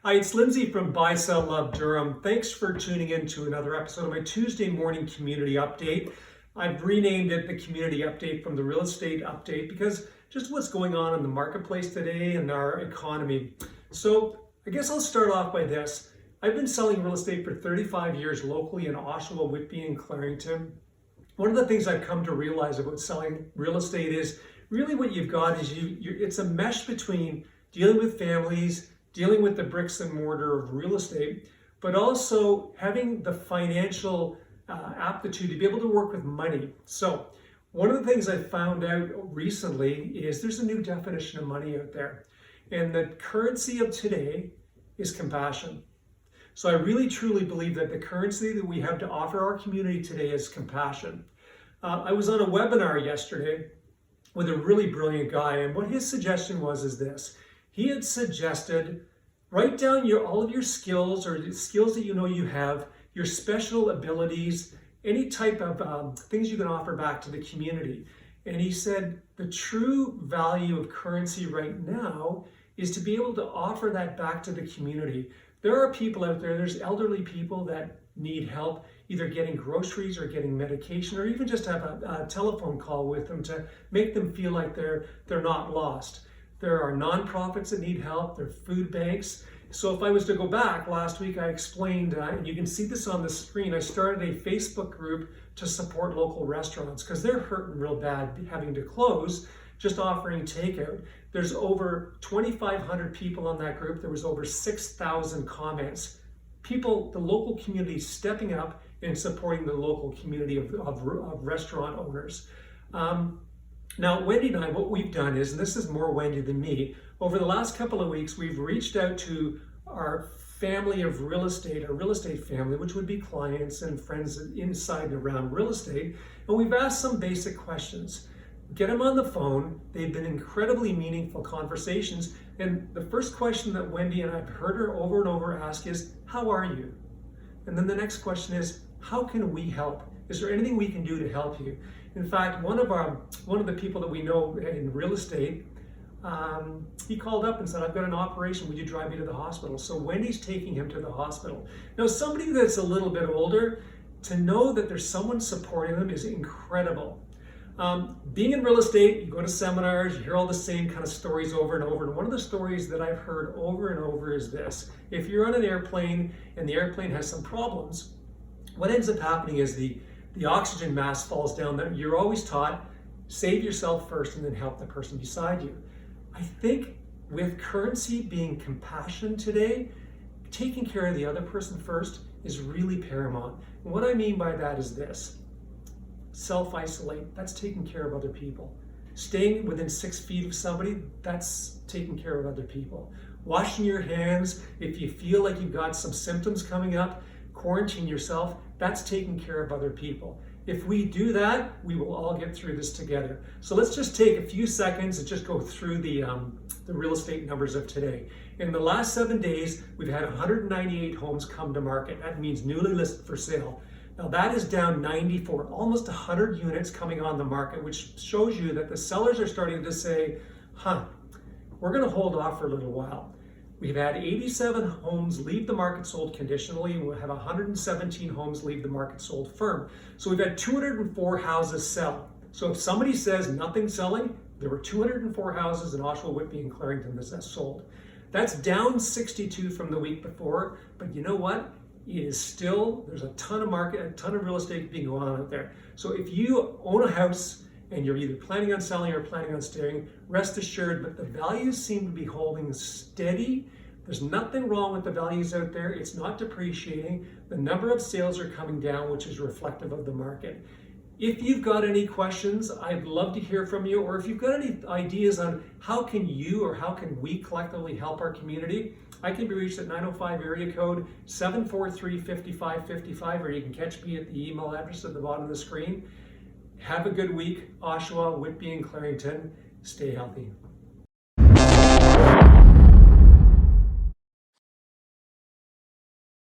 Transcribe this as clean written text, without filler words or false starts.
Hi, it's Lindsay from Buy, Sell, Love, Durham. Thanks for tuning in to another episode of my Tuesday morning community update. I've renamed it the community update from the real estate update because just what's going on in the marketplace today and our economy. So I guess I'll start off by this. I've been selling real estate for 35 years locally in Oshawa, Whitby, and Clarington. One of the things I've come to realize about selling real estate is really what you've got is it's a mesh between dealing with families, dealing with the bricks and mortar of real estate, but also having the financial aptitude to be able to work with money. So one of the things I found out recently is there's a new definition of money out there. And the currency of today is compassion. So I really truly believe that the currency that we have to offer our community today is compassion. I was on a webinar yesterday with a really brilliant guy, and what his suggestion was is this. He had suggested write down all of your skills or the skills that you know you have, your special abilities, any type of things you can offer back to the community. And he said the true value of currency right now is to be able to offer that back to the community. There are people out there, there's elderly people that need help either getting groceries or getting medication or even just have a telephone call with them to make them feel like they're not lost. There are nonprofits that need help, there are food banks. So if I was to go back, last week I explained, and you can see this on the screen, I started a Facebook group to support local restaurants because they're hurting real bad having to close, just offering takeout. There's over 2,500 people on that group. There was over 6,000 comments. People, the local community stepping up and supporting the local community of restaurant owners. Now, Wendy and I, what we've done is, and this is more Wendy than me, over the last couple of weeks, we've reached out to our family of real estate, our real estate family, which would be clients and friends inside and around real estate, and we've asked some basic questions. Get them on the phone. They've been incredibly meaningful conversations, and the first question that Wendy and I've heard her over and over ask is, how are you? And then the next question is, how can we help? Is there anything we can do to help you? In fact, one of the people that we know in real estate, he called up and said, I've got an operation, would you drive me to the hospital? So Wendy's taking him to the hospital. Now, somebody that's a little bit older, to know that there's someone supporting them is incredible. Being in real estate, you go to seminars, you hear all the same kind of stories over and over. And one of the stories that I've heard over and over is this. If you're on an airplane and the airplane has some problems, what ends up happening is the oxygen mask falls down. You're always taught, save yourself first and then help the person beside you. I think with currency being compassion today, taking care of the other person first is really paramount. And what I mean by that is this. Self-isolate, that's taking care of other people. Staying within 6 feet of somebody, that's taking care of other people. Washing your hands, if you feel like you've got some symptoms coming up, quarantine yourself, that's taking care of other people. If we do that, we will all get through this together. So let's just take a few seconds and just go through the real estate numbers of today. In the last 7 days, we've had 198 homes come to market. That means newly listed for sale. Now that is down 94, almost 100 units coming on the market, which shows you that the sellers are starting to say, we're going to hold off for a little while. We've had 87 homes leave the market sold conditionally, and we'll have 117 homes leave the market sold firm. So we've had 204 houses sell. So if somebody says nothing's selling, there were 204 houses in Oshawa, Whitby, and Clarington that sold. That's down 62 from the week before, but you know what? It is still, there's a ton of market, a ton of real estate being going on out there. So if you own a house and you're either planning on selling or planning on staying, rest assured that the values seem to be holding steady. There's nothing wrong with the values out there. It's not depreciating. The number of sales are coming down, which is reflective of the market. If you've got any questions, I'd love to hear from you, or if you've got any ideas on how can you or how can we collectively help our community, I can be reached at 905 area code 743-5555, or you can catch me at the email address at the bottom of the screen. Have a good week, Oshawa, Whitby, and Clarington. Stay healthy.